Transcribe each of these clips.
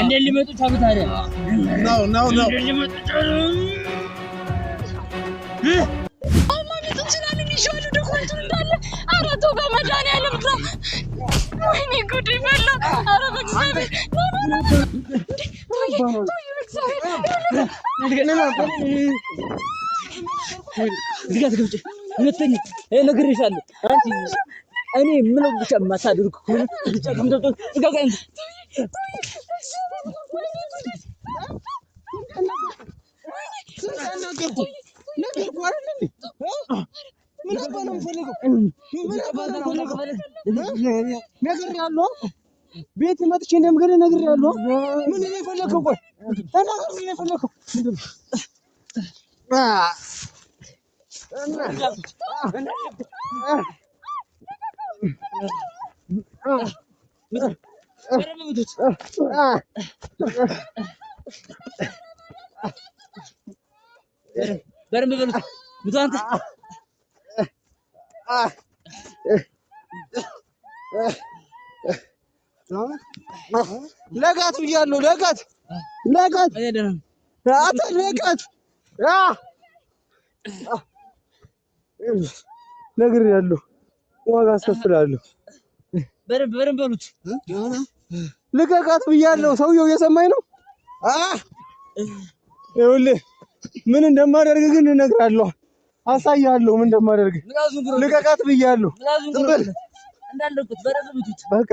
اللي ما تفهمت عليه نو اللي ما والله ما تنسلاني نشوالو دخلت እንዳለ አራቶ በመድኃኒዓለም ነው ወይኔ ጉድ ይፈላ አረ በእግዚአብሔር ሁለተኛ ነግሬሻለሁ አንቺ እኔ ምንም ብቻ ማታድርግ ከሆነ ቤት መጥቼ እንደምገርህ ነግሬሃለሁ። ምን ነው የፈለከው? ቆይ ተናገር። ምን ነው የፈለከው? በረም በሉት ሙት አንተ ለጋት ብያለሁ። ለጋት አታ ለጋት ነግሬሃለሁ። ዋጋ አስከፍላለሁ። በረም በሉት ልቀቃት ብያለሁ። ሰውየው እየሰማኝ ነው። ይኸውልህ ምን እንደማደርግ ግን እነግርሃለሁ። አሳያለሁ ምን እንደማደርግ። ልቀቃት ብያለሁ። ዝም በል እንዳለቁት በረም በሉት በቃ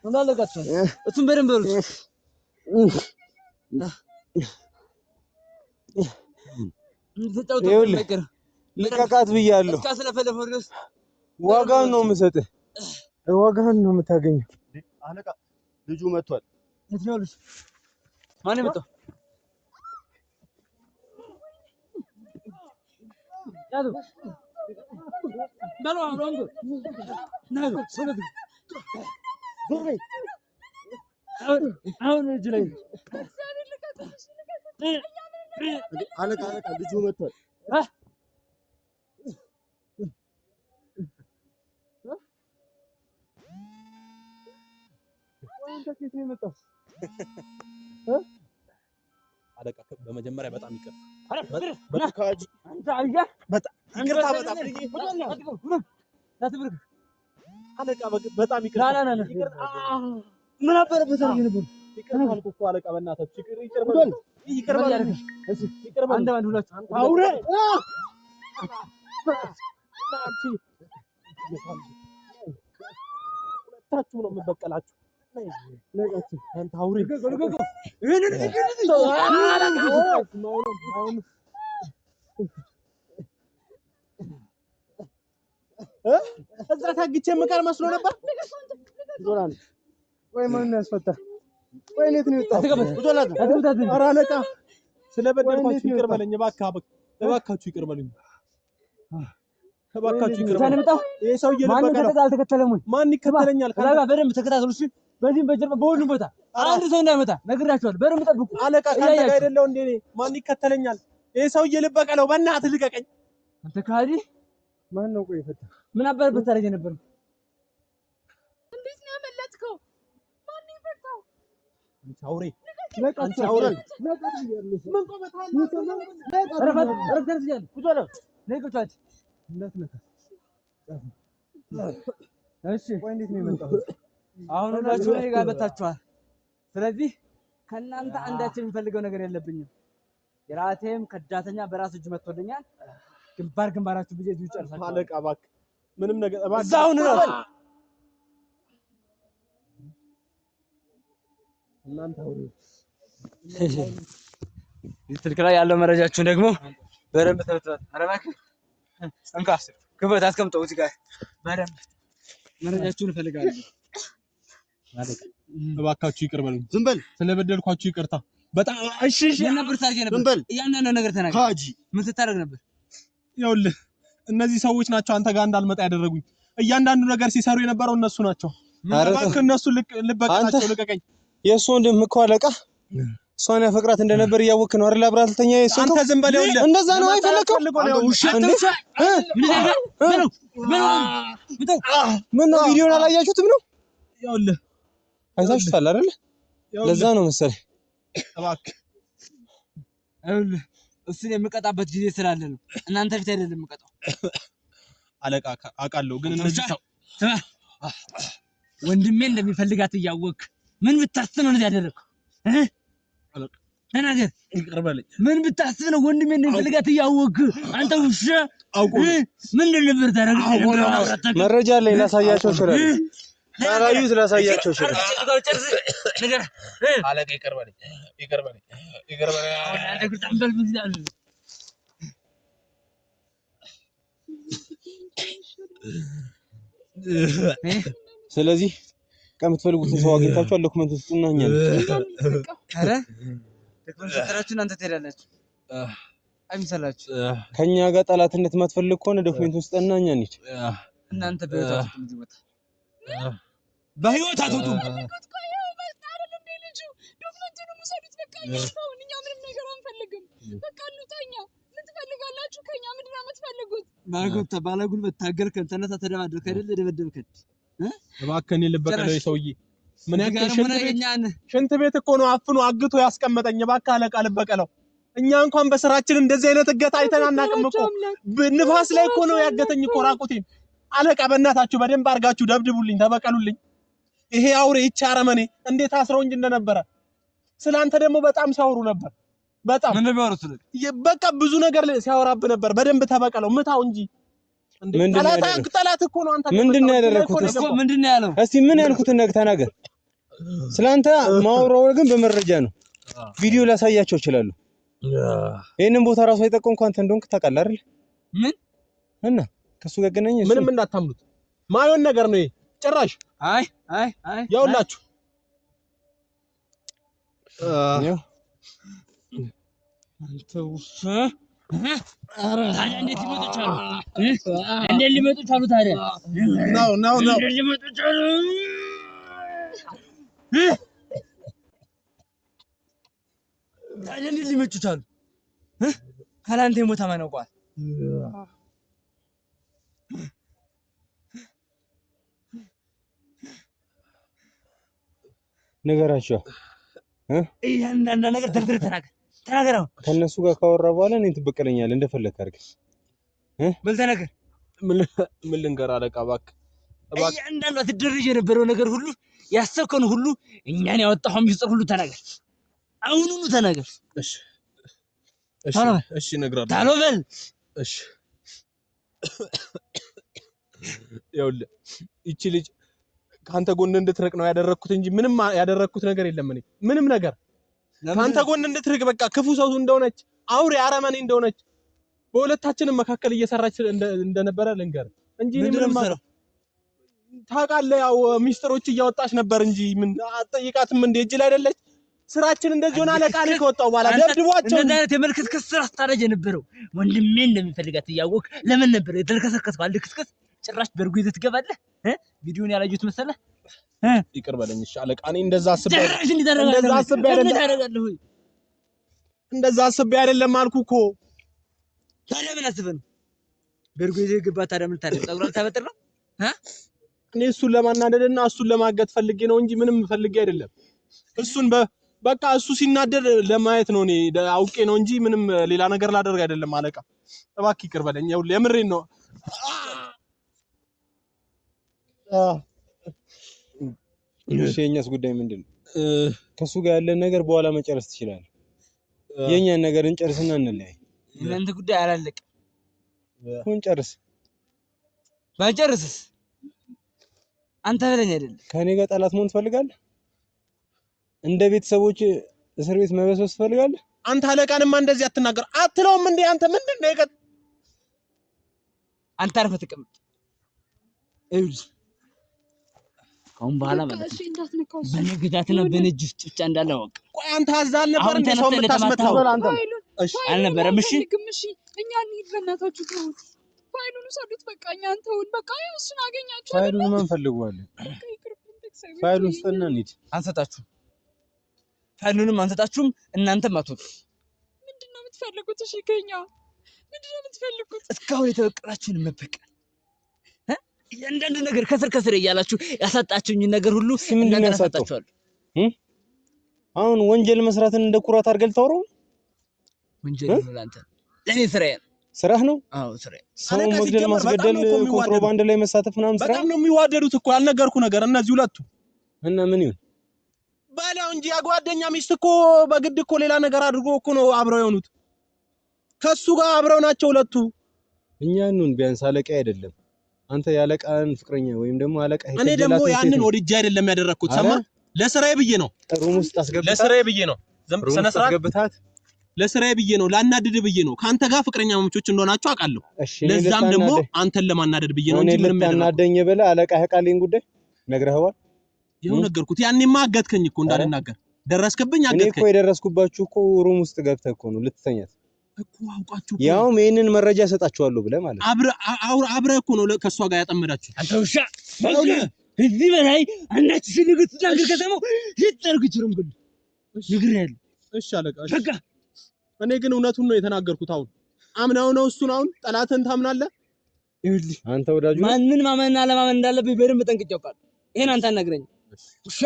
እንዳለቃቸው እሱን በደንብ በሉት። ልቀቃት ብያለሁ። ዋጋውን ነው የምሰጥህ። ዋጋውን ነው የምታገኘው። አለቃ ልጁ መጥቷል። የት ነው ልጅ? ማን መጣው? ያዱ ባሎ ሮንጎ ናዶ ሰለግ ዞሬ አሁን እጅ ላይ አለቃ ልጁ መጥቷል። አለቃ በመጀመሪያ በጣም ይቅርታ። ምን አበረበት ነው ነበር? ይቅርታ አልኩ እኮ አለቃ፣ በእናታችሁ ይቅር በል። አንድ ሁላችሁ አውሬ ሁለታችሁ ነው የምበቀላችሁ። አንተ አውሬ እዛ ታግቼ የምቀር መስሎ ነበር። ዞራን ወይ ማን ያስፈታ? ወይ እንዴት ነው የወጣው? ኧረ አለቃ ስለበደልኳችሁ ይቅር በለኝ እባካችሁ ይቅር በለኝ። እባካችሁ ይቅር በለኝ። ይሄ ሰውዬ ማን ይከተለኛል? አለቃ በደንብ ተከታተሉ። እሺ በዚህም በጀርባ በሁሉም ቦታ አንድ ሰው እንዳይመጣ ነግራችኋለሁ። በደንብ ጠብቁ። አለቃ ካንተ ጋር አይደለው እንዴ? ማን ይከተለኛል? ይሄ ሰውዬ ልበቀለው። በእናትህ ልቀቀኝ። አንተ ካዲ ማን ነው? ቆይ ፈታ ምን አባረበት ታረጀ ነበር? እንዴት ነው ያመለጥከው? ማን ይፈታው? አንተ አውሬ ምን ቆመታል? እሺ ቆይ እንዴት ነው የመጣሁት? አሁን ሁላችሁ እኔ ጋር መጣችኋል። ስለዚህ ከእናንተ አንዳችን የምፈልገው ነገር የለብኝም። የራቴም ከዳተኛ በራስ እጅ መጥቶልኛል። ግንባራችሁ ብዬ እዚሁ ጨርሳችሁ። አለቃ እባክህ ምንም ነገር እባክህ እዛው ነው እናንተ አውሬ። ስልክ ላይ ያለው መረጃችሁን ደግሞ በደንብ ተብቷል። ኧረ እባክህ እንካ ክብረት አስቀምጠው እዚህ ጋር በደንብ መረጃችሁን እፈልጋለሁ። እባካችሁ ይቅር በሉኝ። ዝም በል። ስለበደልኳችሁ ይቅርታ። በጣም እሺ ምን ነበር ታርጌ ነበር እያንዳንዱ ነገር ተናገር ሃጂ ምን ትታረግ ነበር ይኸውልህ እነዚህ ሰዎች ናቸው አንተ ጋር እንዳልመጣ ያደረጉኝ እያንዳንዱ ነገር ሲሰሩ የነበረው እነሱ ናቸው ማለት እነሱ ልበቃቸው ልቀቀኝ የእሱ ወንድም እኮ አለቃ እሷን ያፈቅራት እንደነበር እያወቅህ ነው አይደል አብራልተኛ የእሱ አንተ ዝም በለው ይኸውልህ እንደዛ ነው አይፈልከው ምን ነው ቪዲዮን አላያችሁትም ነው ይኸውልህ አይታችሁታል አይደል ለዛ ነው መሰለኝ እባክህ ይኸውልህ እሱን የምቀጣበት ጊዜ ስላለ ነው እናንተ ፊት አይደለም የምቀጣው አለቃ አውቃለሁ ግን እነዚህ ሰው ወንድሜ እንደሚፈልጋት እያወቅህ ምን ብታስብ ነው እንደዚህ ያደረግከው ተናገር ይቅርበልኝ ምን ብታስብ ነው ወንድሜ እንደሚፈልጋት እያወቅህ አንተ ውሻ ምን ነበር ታረጋግጥ መረጃ አለኝ ላሳያቸው ይችላል ታራዩት ላሳያቸው ይችላል ነገር አለቃ ይቅርበልኝ አንተ ጉጣምበል ብዛል ስለዚህ ከምትፈልጉት ሰው አግኝታችኋል ዶክመንት ውስጥና እኛ አረ ዶክመንት ሰራችሁ እናንተ ትሄዳላችሁ አይምሰላችሁ ከኛ ጋር ጠላትነት የማትፈልግ ከሆነ ዶክመንት ውስጥና እኛ እንሂድ እናንተ በህይወት አትወጡም ዶክመንቱን ሙሰዱት በቃ ይሽፋው እኛ ምንም ነገር አንፈልግም በቃ እንውጣኛ ምን ትፈልጋላችሁ ከኛ ምንድን ነው የምትፈልጉት ባለጉልበት ታገልከን ተነሳ ተደባደብከ አይደል ደበደብከን እባክህ ልበቀለው ሰውዬ ምን ያክል ሽንት ቤት እኮ ነው አፍኖ አግቶ ያስቀመጠኝ እባክህ አለቃ ልበቀለው እኛ እንኳን በስራችን እንደዚህ አይነት እገታ አይተን አናውቅም እኮ ንፋስ ላይ እኮ ነው ያገተኝ እኮ ራቁቴን አለቃ በእናታችሁ በደንብ አርጋችሁ ደብድቡልኝ ተበቀሉልኝ ይሄ አውሬ ይቻረመኔ እንዴት አስረው እንጂ እንደነበረ ስላንተ ደግሞ በጣም ሲያወሩ ነበር በጣም ምን ነው ያወሩት በቃ ብዙ ነገር ሲያወራብ ነበር በደንብ ተበቀለው ምታው እንጂ ጠላት እኮ ነው አንተ ምንድነው ያደረኩት እኮ ምንድነው ያለው እስቲ ምን ያልኩት ነገር ተናገር ስላንተ ማውራው ግን በመረጃ ነው ቪዲዮ ላሳያቸው ይችላል ይሄንን ቦታ ራሱ አይጠቆምኩ አንተ እንደሆንክ ታውቃለህ አይደል ምን እና ከሱ ጋር ገናኝ ምንም እንዳታምኑት ማየውን ነገር ነው ጭራሽ አይ ያውላችሁ አንተ ውሻ እንዴት ሊመጡ ቻሉ እንዴት ሊመጡ ቻሉ ታዲያ ነው እንዴት ሊመጡ ቻሉ ታዲያ እንዴት ሊመጡ ቻሉ ካላንተ ሞታ ማን ያውቃል ነገራቸው እያንዳንዱ ነገር ተናገር ተናገረው ከነሱ ጋር ካወራ በኋላ እኔን ትበቀለኛለህ እንደፈለክ አድርግ ምን ተናገር ምን ልንገር አለቃ እባክህ እያንዳንዱ ትደረጅ የነበረው ነገር ሁሉ ያሰብከውን ሁሉ እኛን ያወጣው ሚስጥር ሁሉ ተናገር አሁኑኑ ተናገር እሺ እነግራለሁ ታሎ በል እሺ ይኸውልህ ይቺ ልጅ ካንተ ጎን እንድትርቅ ነው ያደረኩት እንጂ ምንም ያደረኩት ነገር የለም እኔ ምንም ነገር ካንተ ጎን እንድትርቅ በቃ ክፉ ሰው እንደሆነች አውሬ አረመኔ እንደሆነች በሁለታችንም መካከል እየሰራች እንደነበረ ልንገር እንጂ ምንም ታውቃለህ ያው ሚስጥሮች እያወጣች ነበር እንጂ ምን አጠይቃትም እንደ እጅ ላይ አይደለች ስራችን እንደዚህ ሆነ አለቃ ላይ ከወጣው በኋላ ደብድቧቸው እንደዛ አይነት የመልከስከስ ስራ ስታረጅ የነበረው ወንድሜ እንደሚፈልጋት እያወቅ ለምን ነበር የተልከሰከስከው አልክስከስ ጭራሽ በርጉ ይዘህ ትገባለህ ቪዲዮን ያላዩት መሰለህ ይቅር በለኝ እሺ አለቃ እኔ እንደዛ አስቤ አይደለም አልኩህ እኮ ታዲያ ምን አስበህ ነው በርጉ ይዘህ ገባ ታዲያ ምን ታደርግ ፀጉሯን ታበጥር ነው እኔ እሱን ለማናደድና እሱን ለማገት ፈልጌ ነው እንጂ ምንም ፈልጌ አይደለም እሱን በቃ እሱ ሲናደድ ለማየት ነው እኔ አውቄ ነው እንጂ ምንም ሌላ ነገር ላደርግ አይደለም አለቃ እባክህ ይቅር በለኝ ይኸውልህ የምሬን ነው እሺ የኛስ ጉዳይ ምንድነው ከሱ ጋር ያለን ነገር በኋላ መጨረስ ትችላለህ የኛን ነገር እንጨርስና እንለያይ እናንተ ጉዳይ አላለቀም እንጨርስ ባንጨርስስ አንተ በለኝ አይደል ከኔ ጋር ጠላት መሆን ትፈልጋለህ እንደ ቤተሰቦች እስር ቤት መበስበስ ትፈልጋለህ አንተ አለቃንማ እንደዚህ አትናገር አትለውም እንዴ አንተ ምንድነው ይቀጥ አንተ አርፈህ ተቀመጥ እዩስ ካሁን በኋላ ማለት ነው በነግዳትና በነጅ ውስጥ ብቻ እንዳለ ወቅ ቆይ አንተ አዛል ነበር እንደ ሰው የምታስመታው አንተ እሺ አልነበረም እሺ እኛ እንሂድ በእናታችሁ ተውት ፋይሉን ውሰዱት በቃ እኛ አንተውን በቃ እሱን አገኛችሁ ፋይሉን ማን ፈልጓል ፋይሉን ስጠና እንሂድ አንሰጣችሁ ፋይሉንም አንሰጣችሁም እናንተም አትወጡ ምንድነው የምትፈልጉት እሺ ከኛ ምንድነው የምትፈልጉት እስካሁን የተበቀላችሁን መበቀል እያንዳንዱ ነገር ከስር እያላችሁ ያሳጣችሁኝ ነገር ሁሉ እናንተ ያሳጣችኋል አሁን ወንጀል መስራትን እንደ ኩራት አድርገህ ልታወራው ወንጀል ነው ለአንተ ለኔ ስራህ ነው አዎ ስራዬ ሰው መግደል ማስገደል ኮንትሮባንድ ላይ መሳተፍ ምናምን ስራ በጣም ነው የሚዋደዱት እኮ ያልነገርኩ ነገር እነዚህ ሁለቱ እና ምን ይሁን ባላው እንጂ ያጓደኛ ሚስት እኮ በግድ እኮ ሌላ ነገር አድርጎ እኮ ነው አብረው የሆኑት ከሱ ጋር አብረው ናቸው ሁለቱ እኛ ነን ቢያንስ አለቃ አይደለም አንተ ያለቃን ፍቅረኛ ወይም ደግሞ አለቃ ሄደ እኔ ደግሞ ያንን ወድጄ አይደለም ያደረኩት ሰማ ለስራዬ ብዬ ነው ሩም ውስጥ አስገብታት ለስራዬ ብዬ ነው ስነ ስርዓት አስገብታት ለስራዬ ብዬ ነው ላናድድ ብዬ ነው ካንተ ጋር ፍቅረኛ ማቾች እንደሆናችሁ አውቃለሁ ለዛም ደግሞ አንተን ለማናደድ ብዬ ነው እንጂ ምንም ያናደኝ በለ አለቃ ያቃለኝ ጉዳይ ነግረኸዋል ይሁን ነገርኩት ያኔማ አገትከኝ እኮ እንዳልናገር ደረስክብኝ አገትከኝ እኔ እኮ የደረስኩባችሁ እኮ ሩም ውስጥ ገብተህ እኮ ነው ልትተኛት እኮ አውቃችሁ ያው ይሄንን መረጃ ሰጣችኋለሁ ብለህ ማለት አብረ እኮ ነው ከሷ ጋር ያጠመዳችሁ አንተ ውሻ እዚህ በላይ አንዳች ሲልግት ታንግር ከተማው ይጠርግ ይችላል ግን ንግር ያለ እሺ አለቃ እሺ እኔ ግን እውነቱን ነው የተናገርኩት አሁን አምናው ነው እሱን አሁን ጠላትን ታምናለህ ይኸውልህ አንተ ወዳጁ ማንን ማመንና ለማመን እንዳለብኝ በደንብ ጠንቅቄ አውቃለሁ ይሄን አንተ አናግረኝ ውሻ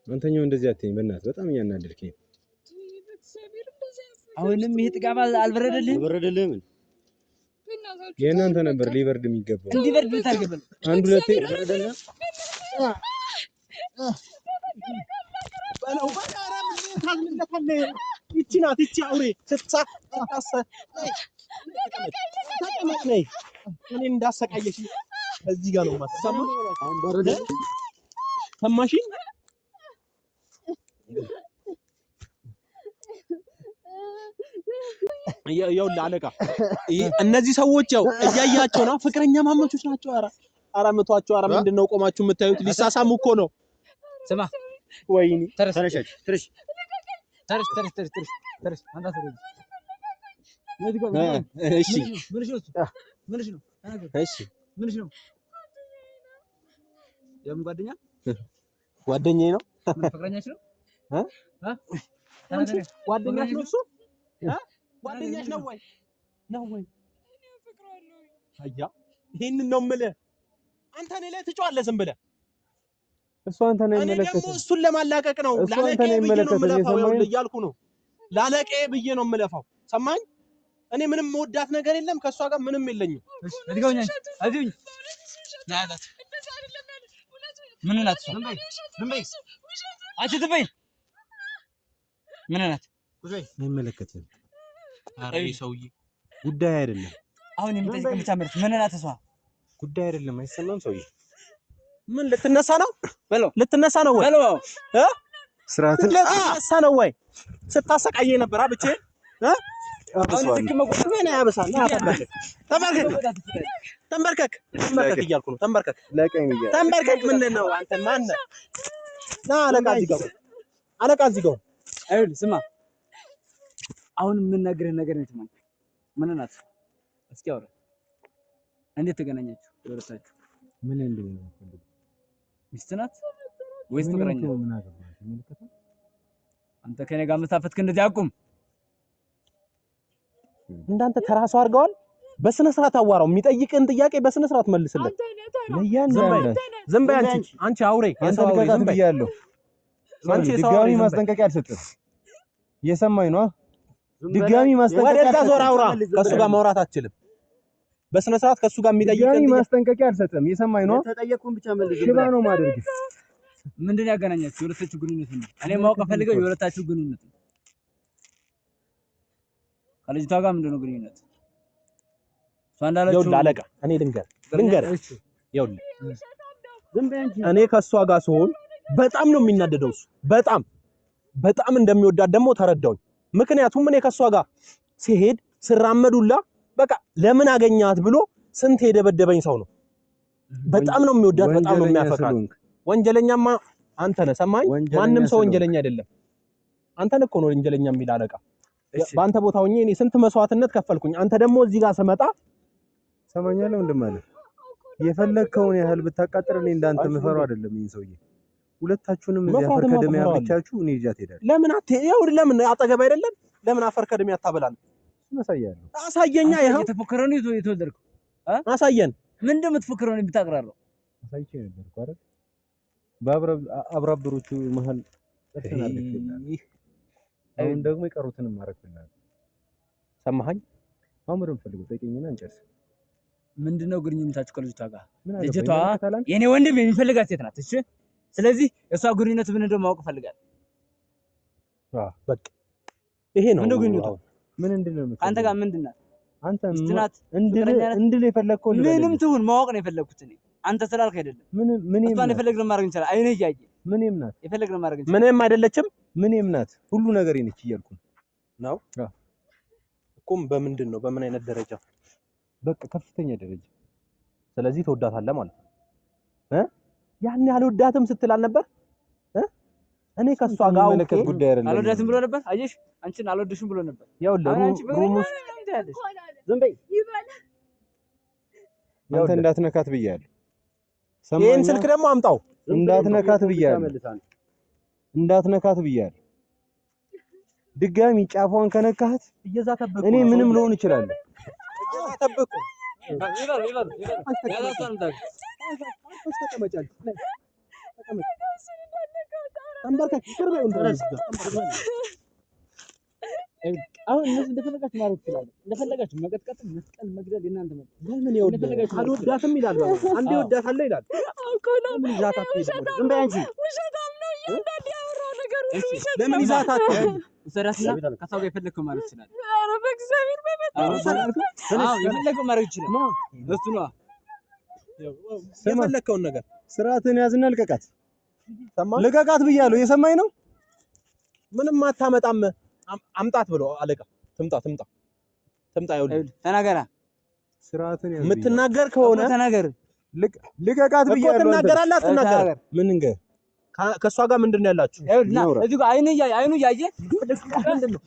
አንተኛው እንደዚህ አትይኝ በእናትህ በጣም እያናደድከኝ አሁንም ይሄ ጥጋባ አልበረደልህም የእናንተ ነበር ሊበርድ የሚገባው እንዲበርድ ታርገበል አንድ ሁለቴ በረደና በለው በቃራም ታዝምለታለ ይቺ ናት ይቺ አውሬ ስትሳቅ ታሰ ተቀመጥ ነይ እኔ እንዳሰቃየሽ እዚህ ጋር ነው ማሰማው አሁን በረደ ሰማሽኝ ያው ለአለቃ እነዚህ ሰዎች ያው እያያቸው ነው ፍቅረኛ ማመቾች ናቸው ኧረ መቷቸው ኧረ ምንድነው ቆማችሁ የምታዩት ሊሳሳሙ እኮ ነው ስማ ወይኔ ተረሽ አንተ እሺ ምንሽ ነው እሺ ምንሽ ነው የምን ጓደኛዬ ነው ፍቅረኛሽ ነው ጓደኛሽ ነው እሱ ጓደኛሽ ነው ወይ አያ ይሄንን ነው የምልህ አንተ እኔ ላይ ትጫዋለህ ዝም ብለህ እሱ አንተ ነው የሚመለከተው እኔ ደግሞ እሱን ለማላቀቅ ነው ላለቄ ብዬ ነው የምለፋው እያልኩ ነው ላለቄ ብዬ ነው የምለፋው ሰማኝ እኔ ምንም መወዳት ነገር የለም ከሷ ጋር ምንም የለኝም እሺ እድጋውኛ አዚኝ ናዳት ምን ናት ዝም በይ አንቺ ዝም በይ ምን ናት አይመለከትም አሬ ሰውዬ ጉዳይ አይደለም አሁን የምትጠይቅ ብቻ ማለት ምን ናት እሷ ጉዳይ አይደለም አይሰማም ሰውዬ ምን ልትነሳ ነው በለው ልትነሳ ነው ወይ በለው ስርዓት ልትነሳ ነው ወይ ስታሰቃየ ነበር አብቼ አሁን ትክክል መቆጣት ምን ያበሳል ተንበርከክ እያልኩ ነው ተንበርከክ ለቀኝ ይያ ተንበርከክ ምንድን ነው አንተ ማን ነህ ና አለቃ እዚህ ጋር አይደል ስማ አሁን የምናገርህ ነገር ነው ትማኝ ምን ናት እስኪ አውራ እንዴት ተገናኛችሁ ወረታችሁ ምን እንደሆነ ፈልግ ሚስት ናት ወይስ ፍቅረኛ አንተ ከኔ ጋር መሳፈትክ እንደዚህ አቁም እንዳንተ ተራሱ አድርገዋል በስነ ስርዓት አዋራው የሚጠይቅን ጥያቄ በስነ ስርዓት መልስለት ዝም በይ አንቺ አውሬ የሰው አውሬ ዝም በይ ያለው አንቺ ድጋሚ ማስጠንቀቂያ አልሰጠም እየሰማኝ ነው ድጋሚ ማስጠንቀቂያ ወደዛ ዞር አውራ ከሱ ጋር ማውራት አትችልም በስነ ስርዓት ከሱ ጋር የሚጠይቅን ድጋሚ ማስጠንቀቂያ አልሰጠም እየሰማኝ ነው ተጠየቅኩን ብቻ መልስ ሽባ ነው ማድረግ ምንድን ያገናኛችሁ የሁለታችሁ ግንኙነት ነው እኔ ማወቅ ፈልገው የሁለታችሁ ግንኙነት ነው ከልጅቷ ጋር ምንድን ነው ግንኙነት እሷ እንዳለችው ይኸውልህ አለቃ እኔ ልንገር ይኸውልህ እኔ ከሷ ጋር ስሆን በጣም ነው የሚናደደው እሱ በጣም እንደሚወዳት ደግሞ ተረዳውኝ ምክንያቱም እኔ ከሷ ጋር ሲሄድ ስራመዱላ በቃ ለምን አገኛት ብሎ ስንት የደበደበኝ ሰው ነው። በጣም ነው የሚወዳት፣ በጣም ነው የሚያፈቅራት። ወንጀለኛማ አንተ ነህ። ሰማኝ። ማንም ሰው ወንጀለኛ አይደለም። አንተን እኮ ነው ወንጀለኛ የሚል አለቃ። በአንተ ቦታ ሆኜ እኔ ስንት መስዋዕትነት ከፈልኩኝ። አንተ ደግሞ እዚህ ጋር ስመጣ ሰማኛለሁ እንደማለት የፈለከውን ያህል ብታቃጥር እኔ እንዳንተ መፈራው አይደለም። ይሄን ሰውዬ ሁለታችሁንም እዚህ አፈር ከደም ያብቻችሁ እኔ ይዣት ሄዳለሁ። ለምን ይኸው ለምን አጠገብ አይደለም? ለምን አፈር ከደም ያታበላል? አሳያለሁ። አሳየኛ። ይኸው የተፎከረው ነው የተወለድከው። አሳየን። ምንድን ነው የምትፎክረው? ነው የምታቀራረው? አሳይቼ ነበር አይደል? በአብራብሮቹ መሀል ተናደድኩ። አሁን ደግሞ የቀሩትንም ማረክልናል። ሰማኸኝ? አሁን ምንም ፈልጉ ጠይቀኝና እንጨርስ። ምንድነው ግንኙነታችሁ ከልጅቷ ጋር? ልጅቷ የኔ ወንድም የሚፈልጋት ሴት ናት። እሺ፣ ስለዚህ እሷ ግንኙነት ምን እንደው ማወቅ ፈልጋለሁ። በቃ ይሄ ነው። ምንድነው ግንኙነቱ? ምን እንደሆነ አንተ ጋር ምንድናት? አንተ እንድል የፈለግከው ምንም ትሁን ማወቅ ነው የፈለግኩት እኔ። አንተ ስላልክ አይደለም። ምንም እሷን የፈለግነው ማድረግ እንችላለን። አይኔ እያየ ምንም ናት። የፈለግነው ማድረግ እንችላለን። ምንም አይደለችም። ምንም ናት። ሁሉ ነገር ነች እያልኩ ነው እኮም። በምንድን ነው? በምን አይነት ደረጃ? በቃ ከፍተኛ ደረጃ። ስለዚህ ትወዳታለህ ማለት ነው። ያን ያልወዳትም ስትል አልነበር? እኔ ከሷ ጋር አውቀህ ጉዳይ አይደለም። አልወዳትም ብሎ ነበር። አየሽ፣ አንቺን አልወድሽም ብሎ ነበር። ያው ለሩሙስ ዝም በይ። አንተ እንዳትነካት ብያለሁ። ይሄን ስልክ ደግሞ አምጣው። እንዳትነካት ብያለሁ። እንዳትነካት ብያለሁ። ድጋሚ ጫፏን ከነካት እየዛተበኩ እኔ ምንም ልሆን እችላለሁ። እየዛተበኩ አሁን እነሱ እንደፈለጋችሁ ማድረግ ትችላለህ። እንደፈለጋችሁ መቀጥቀጥ፣ መስቀል፣ መግደል የእናንተ ነው። ለምን ይወዳታል? አልወዳትም ይላል። አንዴ ወዳታለሁ ይላል። ለምን ይዛታት? ዝም በይ አንቺ። ለምን ይዛታት? ሰራስና ከሰው ጋር የፈለግከው ማለት ይችላል። ኧረ በእግዚአብሔር የፈለግከው ማድረግ ይችላል። እሱ ነው የፈለግከውን ነገር። ስርዓትን ያዝና ልቀቃት። ልቀቃት ብያለሁ። እየሰማኝ ነው? ምንም አታመጣም። አምጣት ብሎ አለቃ። ትምጣ። ይኸውልህ ተናገራ። ስርዓትን ያዝ። የምትናገር ከሆነ ተናገር። ልቀቃት ብያለሁ። ትናገራለህ አትናገር? ምን እንገ ከሷ ጋር ምንድን ነው ያላችሁ? ይኸውልህ እዚህ ጋር አይኑ እያየ ምንድን ነው?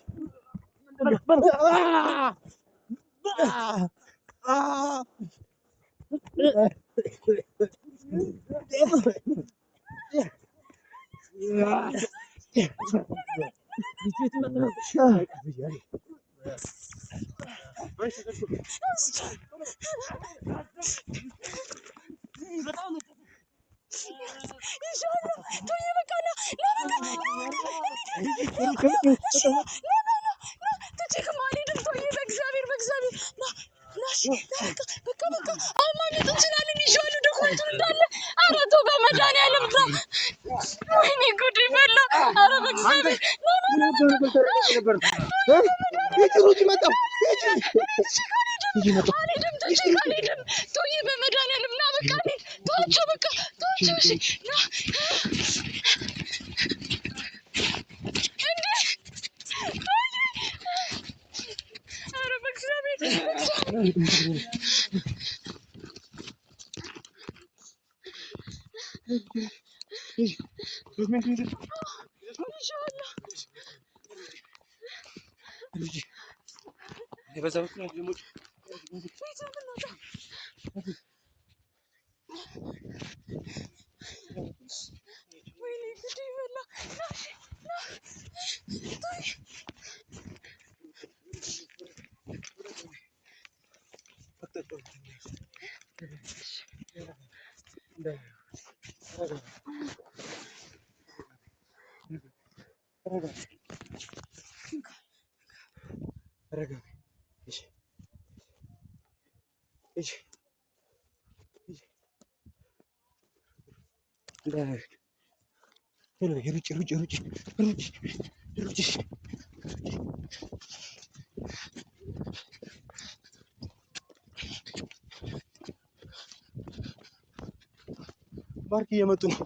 ባርክ እየመጡ ነው።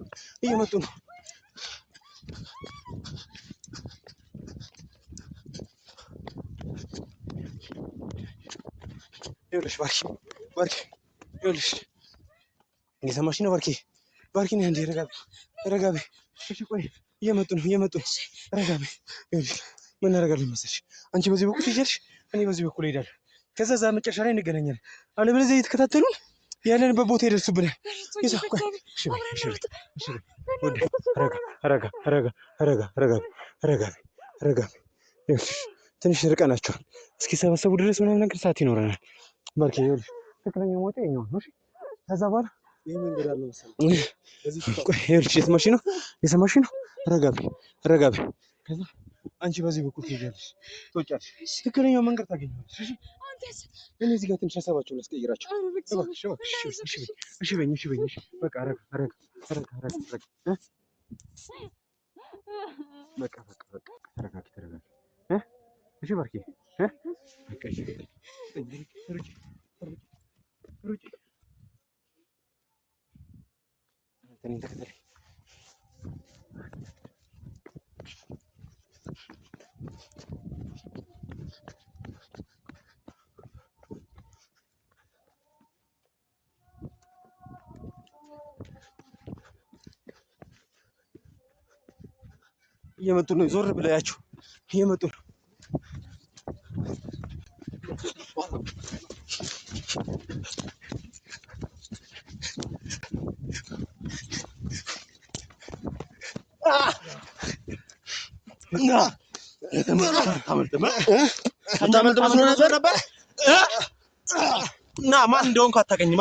ይኸውልሽ ባርክ ይኸውልሽ እየሰማሽ ነው ባርኪ ነህ እንዴ? ረጋ በይ እሺ ቆይ እየመጡ ነው ረጋ በይ ይኸውልሽ ምን እናደርጋለን መሰለሽ አንቺ በዚህ በኩል ትሄጃለሽ እኔ በዚህ በኩል እሄዳለሁ ከዛ እዛ መጨረሻ ላይ እንገናኛለን አለበለዚያ እየተከታተሉን ያለንበት ቦታ ይደርሱብናል ይዛ ቆይ እሺ ረጋ ይኸውልሽ ትንሽ ርቀናቸዋል እስኪሰበሰቡ ድረስ ምናምን ነገር ሰዓት ይኖረናል ባርኪ ይኸውልሽ ትክክለኛ ሞቴ ነው እሺ ከዛ በኋላ ይሄ መንገድ አለ መሰለኝ ቆይ ይኸውልሽ የሰማሽ ነው ረጋ በይ ከዛ አንቺ በዚህ በኩል ትሄጃለሽ ትወጫለሽ ትክክለኛው መንገድ ታገኛለሽ እሺ እኔ እዚህ ጋር ትንሽ ሀሳባቸውን ላስቀይራቸው እሺ በኝ በቃ ረጋ ተረጋጊ እሺ ባርኪ በቃ እሺ ሩጭ አንተን ተከተል እየመጡ ነው ዞር ብለያችሁ እየመጡ ነው ማን እንደሆንኩ አታውቅኝም